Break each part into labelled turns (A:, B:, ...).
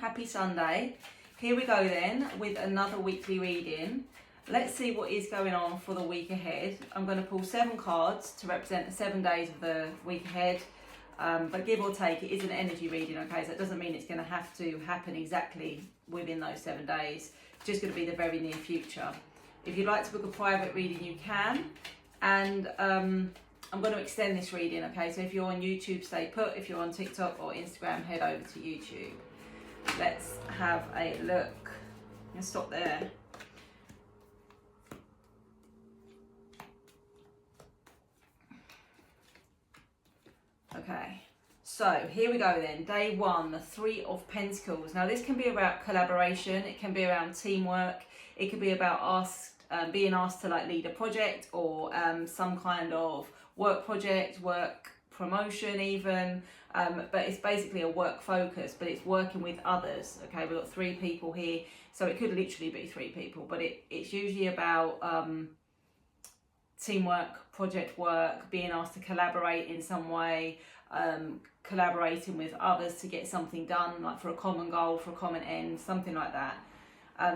A: happy Sunday. Here we go then with another weekly reading. Let's see what is going on for the week ahead. I'm going to pull 7 cards to represent the 7 days of the week ahead. But give or take, it is an energy reading, okay? So it doesn't mean it's going to have to happen exactly within those 7 days. It's just going to be the very near future. If you'd like to book a private reading, you can. And I'm going to extend this reading, okay? So if you're on YouTube, stay put. If you're on TikTok or Instagram, head over to YouTube. Let's have a look. Let's stop there. Okay, so here we go then. Day 1, the 3 of Pentacles. Now this can be about collaboration, it can be around teamwork, it could be about being asked to like lead a project or some kind of work project, work promotion even, but it's basically a work focus, but it's working with others. Okay, we've got 3 people here, so it could literally be 3 people, but it's usually about teamwork, project work, being asked to collaborate in some way, collaborating with others to get something done, like for a common goal, for a common end, something like that.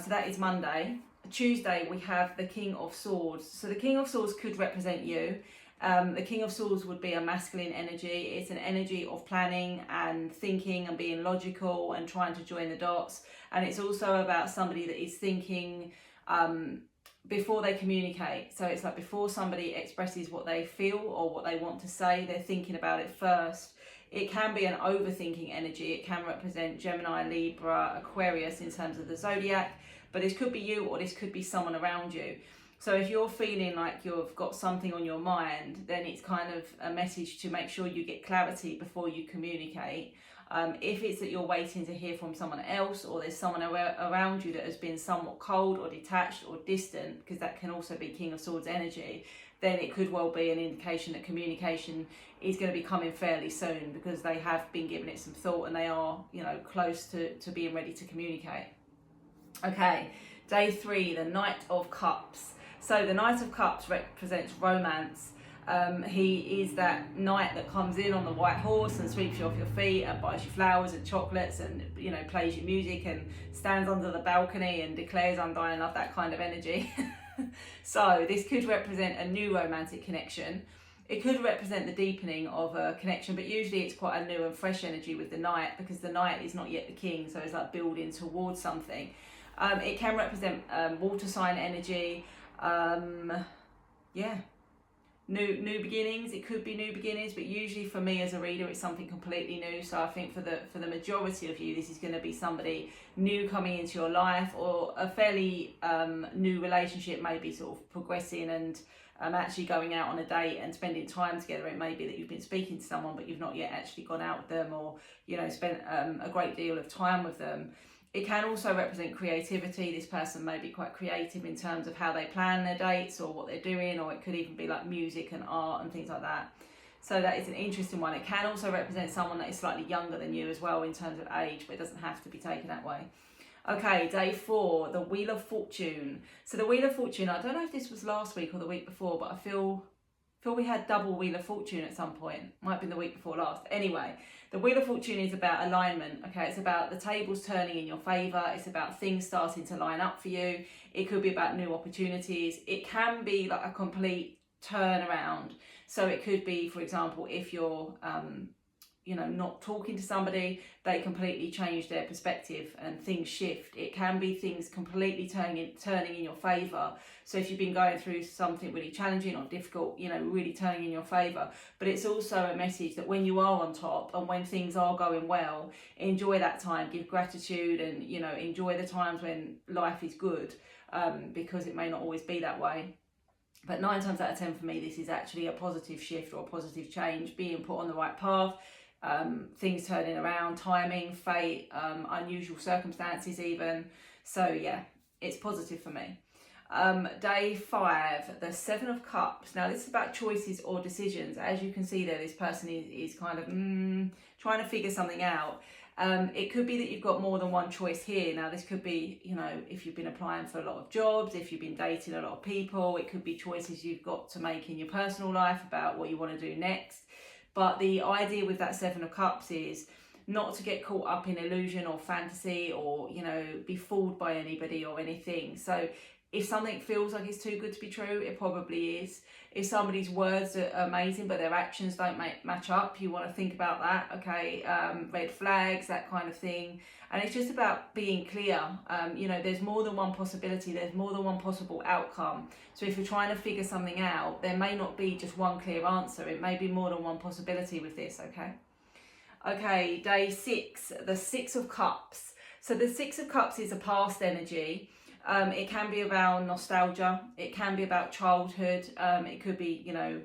A: So that is Monday. Tuesday we have the King of Swords. So the King of Swords could represent you. The King of Swords would be a masculine energy. It's an energy of planning and thinking and being logical and trying to join the dots. And it's also about somebody that is thinking before they communicate. So it's like before somebody expresses what they feel or what they want to say, they're thinking about it first. It can be an overthinking energy. It can represent Gemini, Libra, Aquarius in terms of the zodiac, but this could be you or this could be someone around you. So if you're feeling like you've got something on your mind, then it's kind of a message to make sure you get clarity before you communicate. If it's that you're waiting to hear from someone else or there's someone around you that has been somewhat cold or detached or distant, because that can also be King of Swords energy, then it could well be an indication that communication is going to be coming fairly soon, because they have been giving it some thought and they are, you know, close to being ready to communicate. Okay, day 3, the Knight of Cups. So the Knight of Cups represents romance. He is that knight that comes in on the white horse and sweeps you off your feet and buys you flowers and chocolates and, you know, plays you music and stands under the balcony and declares undying love, that kind of energy. So this could represent a new romantic connection. It could represent the deepening of a connection, but usually it's quite a new and fresh energy with the knight, because the knight is not yet the king, so it's like building towards something. It can represent water sign energy. Yeah, new beginnings. It could be new beginnings, but usually for me as a reader it's something completely new. So I think for the majority of you, this is going to be somebody new coming into your life, or a fairly new relationship, maybe sort of progressing and actually going out on a date and spending time together. It may be that you've been speaking to someone but you've not yet actually gone out with them, or, you know, spent a great deal of time with them. It can also represent creativity. This person may be quite creative in terms of how they plan their dates or what they're doing, or it could even be like music and art and things like that. So that is an interesting one. It can also represent someone that is slightly younger than you as well in terms of age, but it doesn't have to be taken that way. Okay, day 4, the Wheel of Fortune. So the Wheel of Fortune, I don't know if this was last week or the week before, but I feel we had double Wheel of Fortune at some point. Might have been the week before last. Anyway, the Wheel of Fortune is about alignment, okay? It's about the tables turning in your favour. It's about things starting to line up for you. It could be about new opportunities. It can be like a complete turnaround. So it could be, for example, if you're you know, not talking to somebody, they completely change their perspective and things shift. It can be things completely turning in your favour. So if you've been going through something really challenging or difficult, you know, really turning in your favour. But it's also a message that when you are on top and when things are going well, enjoy that time, give gratitude, and, you know, enjoy the times when life is good, because it may not always be that way. But 9 times out of 10 for me, this is actually a positive shift or a positive change, being put on the right path. Things turning around, timing, fate, unusual circumstances even. So yeah, it's positive for me. Day 5, the 7 of Cups. Now this is about choices or decisions. As you can see there, this person is kind of trying to figure something out. It could be that you've got more than one choice here. Now this could be, you know, if you've been applying for a lot of jobs, if you've been dating a lot of people, it could be choices you've got to make in your personal life about what you want to do next. But the idea with that 7 of Cups is not to get caught up in illusion or fantasy, or, you know, be fooled by anybody or anything. So if something feels like it's too good to be true, it probably is. If somebody's words are amazing but their actions don't match up, you want to think about that, okay? Red flags, that kind of thing. And it's just about being clear. You know, there's more than one possibility, there's more than one possible outcome. So if you're trying to figure something out, there may not be just one clear answer. It may be more than one possibility with this, okay? Okay, day 6, the 6 of Cups. So the 6 of Cups is a past energy. It can be around nostalgia. It can be about childhood. It could be, you know,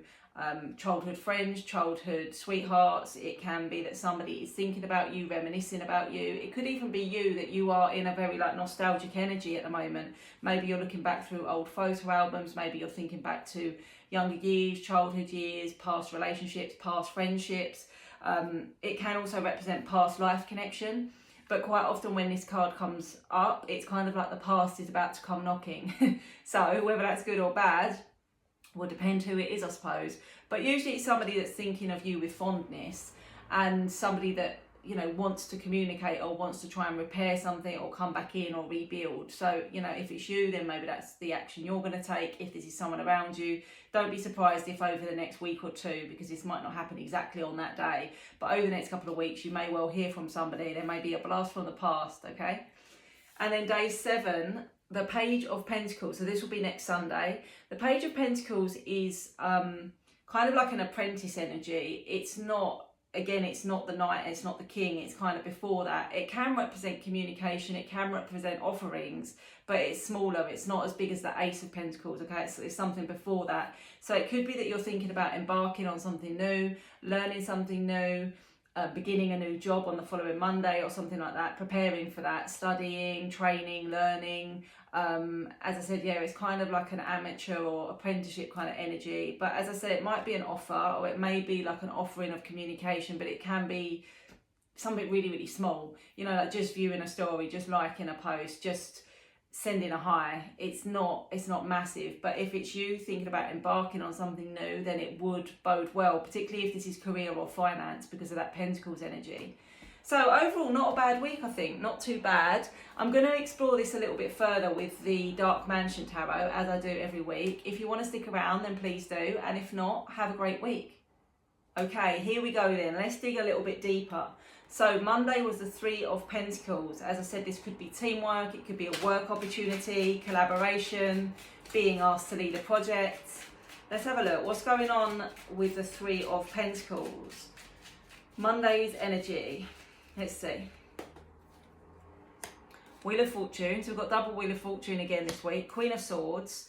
A: childhood friends, childhood sweethearts. It can be that somebody is thinking about you, reminiscing about you. It could even be you, that you are in a very like nostalgic energy at the moment. Maybe you're looking back through old photo albums. Maybe you're thinking back to younger years, childhood years, past relationships, past friendships. It can also represent past life connection. But quite often when this card comes up, it's kind of like the past is about to come knocking. So whether that's good or bad will depend who it is, I suppose. But usually it's somebody that's thinking of you with fondness, and somebody that, you know, wants to communicate or wants to try and repair something or come back in or rebuild. So, you know, if it's you, then maybe that's the action you're going to take. If this is someone around you, don't be surprised if over the next week or two, because this might not happen exactly on that day, but over the next couple of weeks, you may well hear from somebody. There may be a blast from the past, okay? And then day 7, the Page of Pentacles. So this will be next Sunday. The Page of Pentacles is kind of like an apprentice energy. It's not, again, it's not the Knight, it's not the King, it's kind of before that. It can represent communication, it can represent offerings, but it's smaller, it's not as big as the Ace of Pentacles, okay? It's something before that. So it could be that you're thinking about embarking on something new, learning something new, beginning a new job on the following Monday or something like that, preparing for that, studying, training, learning. As I said, yeah, it's kind of like an amateur or apprenticeship kind of energy. But as I said, it might be an offer, or it may be like an offering of communication, but it can be something really, really small. You know, like just viewing a story, just liking a post, just sending a hi. It's not massive. But if it's you thinking about embarking on something new, then it would bode well, particularly if this is career or finance, because of that Pentacles energy. So overall, not a bad week, I think. Not too bad. I'm going to explore this a little bit further with the Dark Mansion Tarot, as I do every week. If you want to stick around, then please do. And if not, have a great week. Okay, here we go then. Let's dig a little bit deeper. So Monday was the 3 of Pentacles. As I said, this could be teamwork. It could be a work opportunity, collaboration, being asked to lead a project. Let's have a look. What's going on with the 3 of Pentacles? Monday's energy. Let's see. Wheel of Fortune. So we've got double Wheel of Fortune again this week. Queen of Swords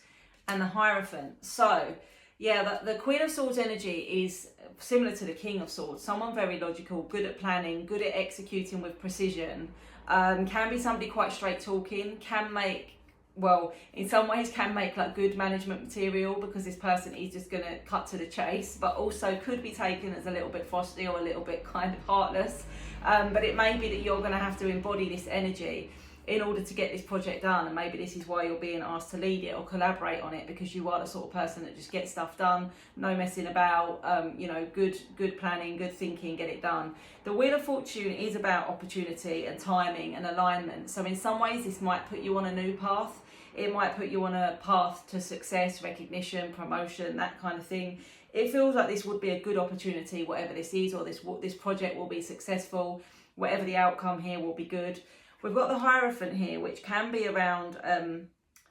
A: and the Hierophant. So, yeah, the Queen of Swords energy is similar to the King of Swords. Someone very logical, good at planning, good at executing with precision. Can be somebody quite straight talking. Can make, well, in some ways can make like good management material, because this person is just going to cut to the chase, but also could be taken as a little bit frosty or a little bit kind of heartless. But it may be that you're going to have to embody this energy in order to get this project done, and maybe this is why you're being asked to lead it or collaborate on it, because you are the sort of person that just gets stuff done, no messing about, you know, good planning, good thinking, get it done. The Wheel of Fortune is about opportunity and timing and alignment. So in some ways this might put you on a new path. It might put you on a path to success, recognition, promotion, that kind of thing. It feels like this would be a good opportunity, whatever this is, or this project will be successful. Whatever the outcome here will be good. We've got the Hierophant here, which can be around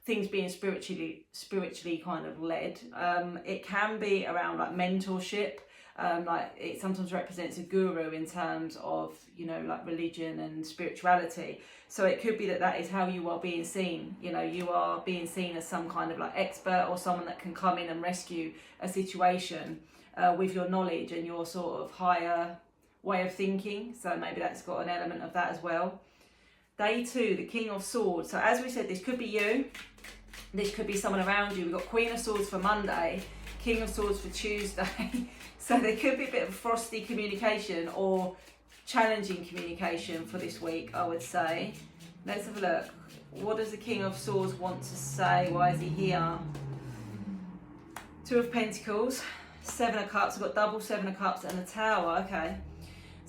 A: things being spiritually kind of led. It can be around like mentorship. Like it sometimes represents a guru in terms of, you know, like religion and spirituality. So it could be that is how you are being seen. You know, you are being seen as some kind of like expert, or someone that can come in and rescue a situation with your knowledge and your sort of higher way of thinking. So maybe that's got an element of that as well. Day 2, the King of Swords. So as we said, this could be you. This could be someone around you. We've got Queen of Swords for Monday, King of Swords for Tuesday. So there could be a bit of frosty communication or challenging communication for this week, I would say. Let's have a look. What does the King of Swords want to say? Why is he here? 2 of Pentacles, 7 of Cups. We've got double 7 of Cups and a Tower. Okay.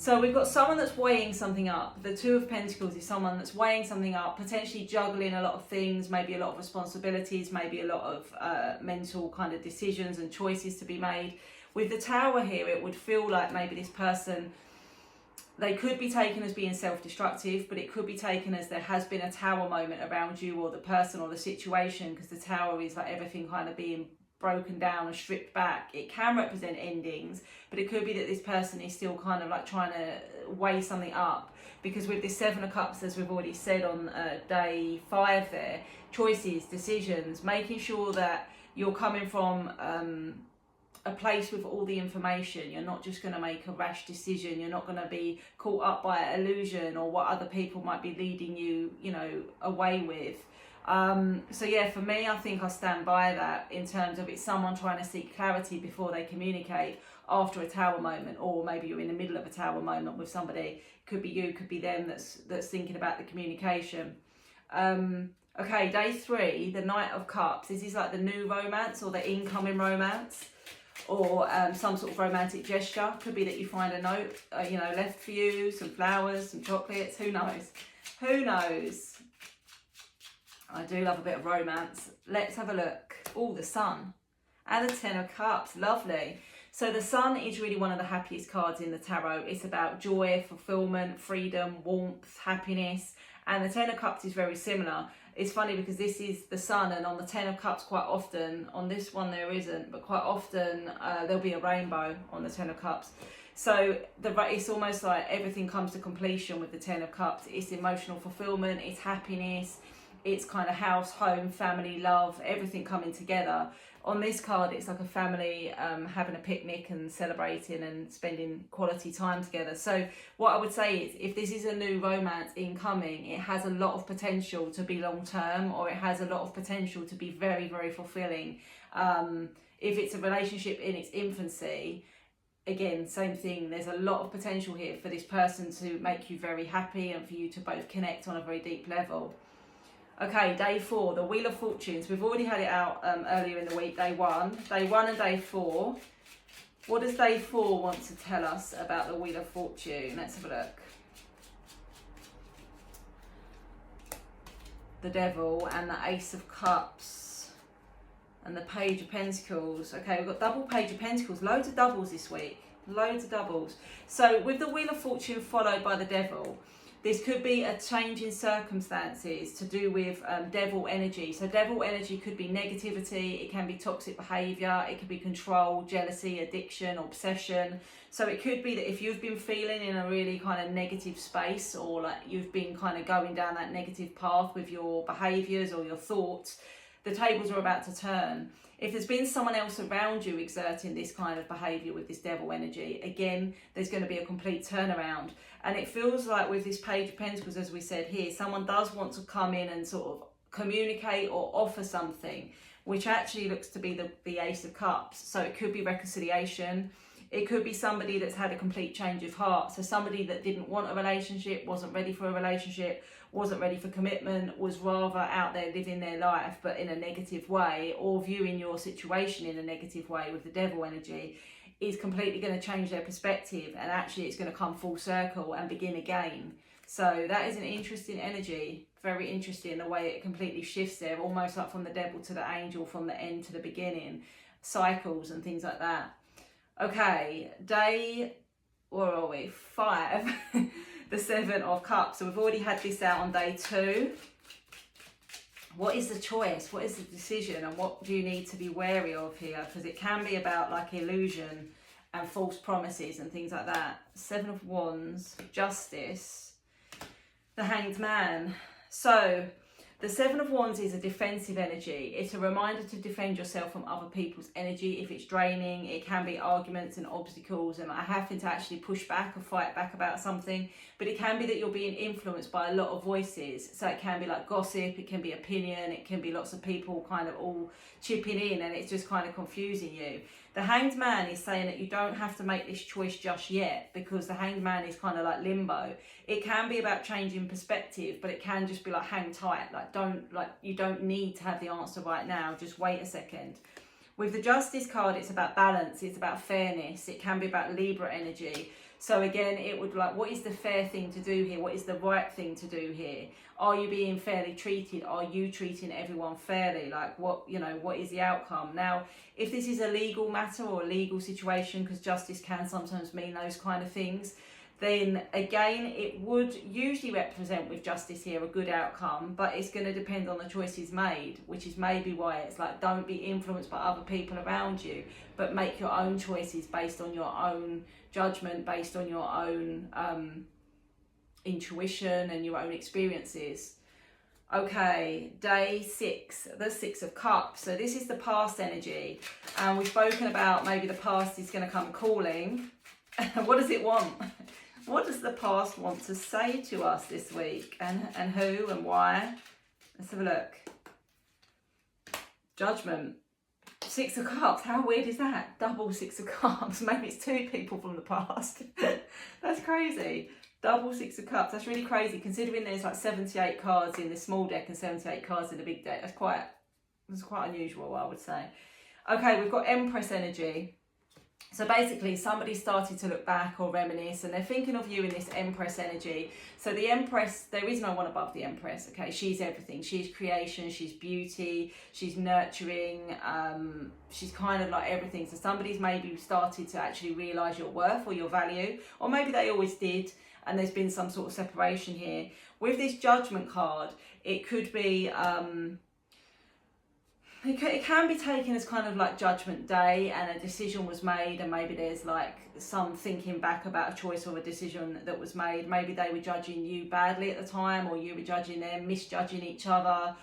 A: So we've got someone that's weighing something up. The Two of Pentacles is someone that's weighing something up, potentially juggling a lot of things, maybe a lot of responsibilities, maybe a lot of mental kind of decisions and choices to be made. With the Tower here, it would feel like maybe this person, they could be taken as being self-destructive, but it could be taken as there has been a Tower moment around you or the person or the situation, because the Tower is like everything kind of being broken down and stripped back. It can represent endings, but it could be that this person is still kind of like trying to weigh something up, because with this Seven of Cups, as we've already said on day 5 there, choices, decisions, making sure that you're coming from a place with all the information. You're not just going to make a rash decision. You're not going to be caught up by illusion or what other people might be leading you, you know, away with. So yeah, for me, I think I stand by that in terms of it's someone trying to seek clarity before they communicate after a Tower moment, or maybe you're in the middle of a Tower moment with somebody. Could be you, could be them that's thinking about the communication. Okay, day 3, the Knight of Cups. This is like the new romance or the incoming romance, or some sort of romantic gesture. Could be that you find a note, you know, left for you, some flowers, some chocolates. Who knows? Who knows? I do love a bit of romance. Let's have a look. Oh, the Sun and the Ten of Cups. Lovely. So the Sun is really one of the happiest cards in the tarot. It's about joy, fulfillment, freedom, warmth, happiness. And the Ten of Cups is very similar. It's funny because this is the Sun, and on the Ten of Cups quite often, on this one there isn't, but quite often there'll be a rainbow on the Ten of Cups. So it's almost like everything comes to completion with the Ten of Cups. It's emotional fulfillment, it's happiness, it's kind of house, home, family, love, everything coming together. On this card, it's like a family having a picnic and celebrating and spending quality time together. So what I would say is, if this is a new romance incoming, it has a lot of potential to be long term, or it has a lot of potential to be very, very fulfilling. If it's a relationship in its infancy, again, same thing. There's a lot of potential here for this person to make you very happy and for you to both connect on a very deep level. Okay, day 4, the Wheel of Fortunes. We've already had it out earlier in the week, day 1. Day 1 and day 4. What does day 4 want to tell us about the Wheel of Fortune? Let's have a look. The Devil and the Ace of Cups and the Page of Pentacles. Okay, we've got double Page of Pentacles. Loads of doubles this week. Loads of doubles. So with the Wheel of Fortune followed by the Devil, this could be a change in circumstances to do with devil energy. So devil energy could be negativity, it can be toxic behaviour, it could be control, jealousy, addiction, obsession. So it could be that if you've been feeling in a really kind of negative space, or like you've been kind of going down that negative path with your behaviours or your thoughts, the tables are about to turn. If there's been someone else around you exerting this kind of behaviour with this devil energy, again, there's going to be a complete turnaround. And it feels like with this Page of Pentacles, as we said here, someone does want to come in and sort of communicate or offer something, which actually looks to be the Ace of Cups. So it could be reconciliation. It could be somebody that's had a complete change of heart. So somebody that didn't want a relationship, wasn't ready for a relationship, wasn't ready for commitment, was rather out there living their life but in a negative way, or viewing your situation in a negative way with the devil energy, is completely going to change their perspective, and actually it's going to come full circle and begin again. So that is an interesting energy. Very interesting the way it completely shifts there, almost like from the devil to the angel, from the end to the beginning, cycles and things like that. Okay, day, where are we? 5. The Seven of Cups. So we've already had this out on day 2. What is the choice? What is the decision? And what do you need to be wary of here? Because it can be about like illusion and false promises and things like that. 7 of Wands, Justice, the Hanged Man. So the 7 of Wands is a defensive energy. It's a reminder to defend yourself from other people's energy. If it's draining, it can be arguments and obstacles and like having to actually push back or fight back about something. But it can be that you're being influenced by a lot of voices. So it can be like gossip, it can be opinion, it can be lots of people kind of all chipping in, and it's just kind of confusing you. The Hanged Man is saying that you don't have to make this choice just yet, because the Hanged Man is kind of like limbo. It can be about changing perspective, but it can just be like hang tight. You don't need to have the answer right now. Just wait a second. With the Justice card, it's about balance. It's about fairness. It can be about Libra energy. So again, it would like, what is the fair thing to do here? What is the right thing to do here? Are you being fairly treated? Are you treating everyone fairly? Like what, you know, what is the outcome? Now, if this is a legal matter or a legal situation, because justice can sometimes mean those kind of things, then again, it would usually represent with justice here a good outcome, but it's going to depend on the choices made, which is maybe why it's like, don't be influenced by other people around you, but make your own choices based on your own judgment, based on your own intuition and your own experiences. Okay, day 6, the 6 of Cups. So this is the past energy, and we've spoken about maybe the past is going to come calling. What does it want? What does the past want to say to us this week, and who and why? Let's have a look. Judgment. 6 of Cups. How weird is that? Double 6 of Cups. Maybe it's 2 people from the past. That's crazy. Double 6 of Cups. That's really crazy, considering there's like 78 cards in the small deck and 78 cards in the big deck. That's quite unusual, I would say. Okay, we've got Empress energy. So basically, somebody started to look back or reminisce, and they're thinking of you in this Empress energy. So the Empress, there is no one above the Empress, okay? She's everything. She's creation, she's beauty, she's nurturing, she's kind of like everything. So somebody's maybe started to actually realise your worth or your value, or maybe they always did, and there's been some sort of separation here. With this Judgment card, it could be... It can be taken as kind of like Judgment Day, and a decision was made, and maybe there's like some thinking back about a choice or a decision that was made. Maybe they were judging you badly at the time, or you were judging them, misjudging each other.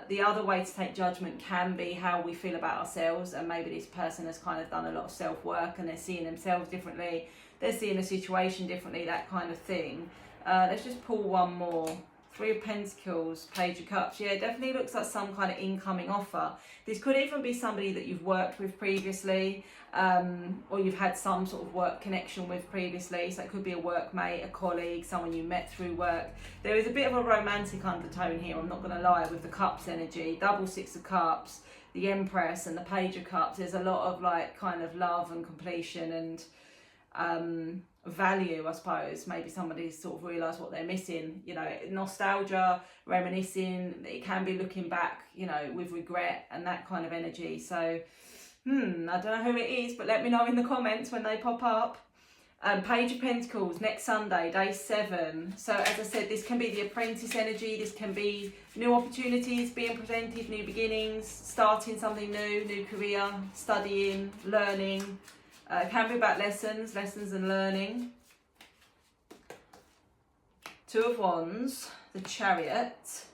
A: The other way to take judgment can be how we feel about ourselves, and maybe this person has kind of done a lot of self-work and they're seeing themselves differently, they're seeing a situation differently, that kind of thing. Let's just pull one more. 3 of Pentacles, Page of Cups. Yeah, it definitely looks like some kind of incoming offer. This could even be somebody that you've worked with previously, or you've had some sort of work connection with previously. So it could be a workmate, a colleague, someone you met through work. There is a bit of a romantic undertone here, I'm not going to lie, with the Cups energy. Double 6 of Cups, the Empress and the Page of Cups. There's a lot of like kind of love and completion and value, I suppose. Maybe somebody's sort of realised what they're missing, you know, nostalgia, reminiscing. It can be looking back, you know, with regret and that kind of energy. So I don't know who it is, but let me know in the comments when they pop up. Page of Pentacles, next Sunday, day 7. So as I said, this can be the Apprentice energy, this can be new opportunities being presented, new beginnings, starting something new, new career, studying, learning. It can be about lessons and learning. 2 of Wands, the Chariot,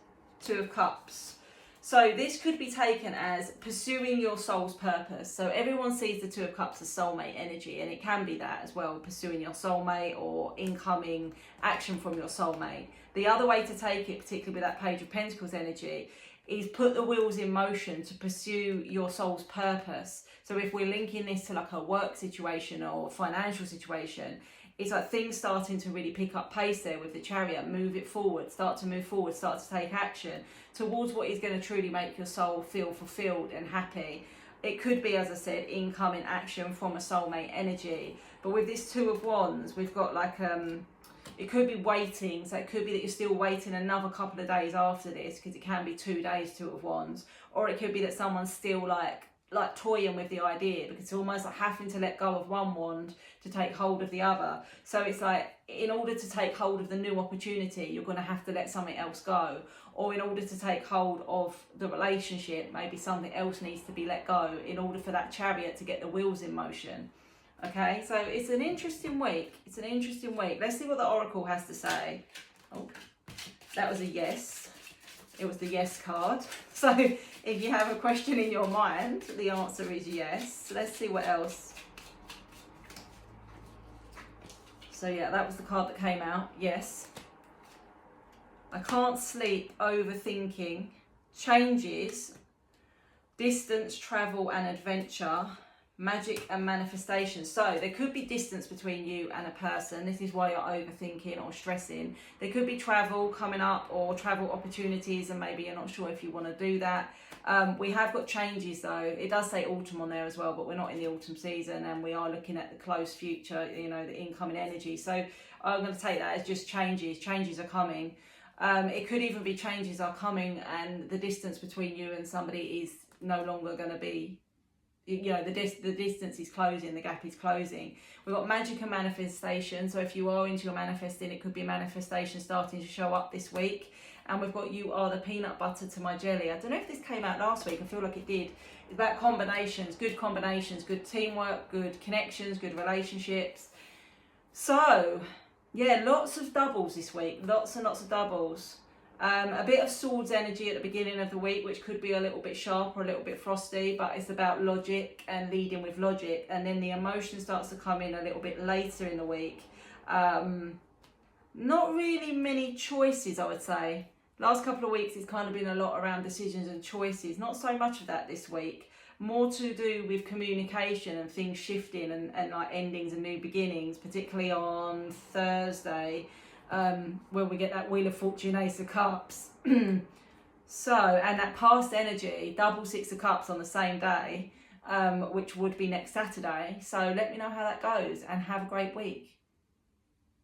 A: 2 of Cups. So this could be taken as pursuing your soul's purpose. So everyone sees the 2 of Cups as soulmate energy, and it can be that as well, pursuing your soulmate or incoming action from your soulmate. The other way to take it, particularly with that Page of Pentacles energy, is put the wheels in motion to pursue your soul's purpose. So if we're linking this to like a work situation or financial situation, it's like things starting to really pick up pace there with the Chariot. Move it forward, start to move forward, start to take action towards what is going to truly make your soul feel fulfilled and happy. It could be, as I said, incoming action from a soulmate energy. But with this 2 of Wands, we've got like, it could be waiting. So it could be that you're still waiting another couple of days after this, because it can be 2 days, 2 of Wands. Or it could be that someone's still like toying with the idea, because it's almost like having to let go of one wand to take hold of the other. So it's like, in order to take hold of the new opportunity, you're going to have to let something else go. Or in order to take hold of the relationship, maybe something else needs to be let go in order for that Chariot to get the wheels in motion. Okay, so it's an interesting week. It's an interesting week. Let's see what the Oracle has to say. Oh, that was a yes. It was the yes card. So if you have a question in your mind, the answer is yes. So let's see what else. So yeah, that was the card that came out. Yes. I can't sleep, overthinking, changes, distance, travel and adventure, Magic and manifestation. So there could be distance between you and a person. This is why you're overthinking or stressing. There could be travel coming up or travel opportunities, and maybe you're not sure if you want to do that. We have got changes though. It does say autumn on there as well, but we're not in the autumn season, and we are looking at the close future, you know, the incoming energy. So I'm going to take that as just changes. Changes are coming. It could even be changes are coming and the distance between you and somebody is no longer going to be, you know, the distance is closing, the gap is closing. We've got magic and manifestation. So if you are into your manifesting, it could be manifestation starting to show up this week. And we've got you are the peanut butter to my jelly. I don't know if this came out last week. I feel like it did. It's about combinations, good teamwork, good connections, good relationships. So yeah, lots of doubles this week. Lots and lots of doubles. A bit of swords energy at the beginning of the week, which could be a little bit sharp or a little bit frosty, but it's about logic and leading with logic. And then the emotion starts to come in a little bit later in the week. Not really many choices, I would say. Last couple of weeks, it's kind of been a lot around decisions and choices. Not so much of that this week. More to do with communication and things shifting and like endings and new beginnings, particularly on Thursday. Where we get that Wheel of Fortune, Ace of Cups. So, and that past energy, double Six of Cups on the same day, which would be next Saturday. So let me know how that goes and have a great week.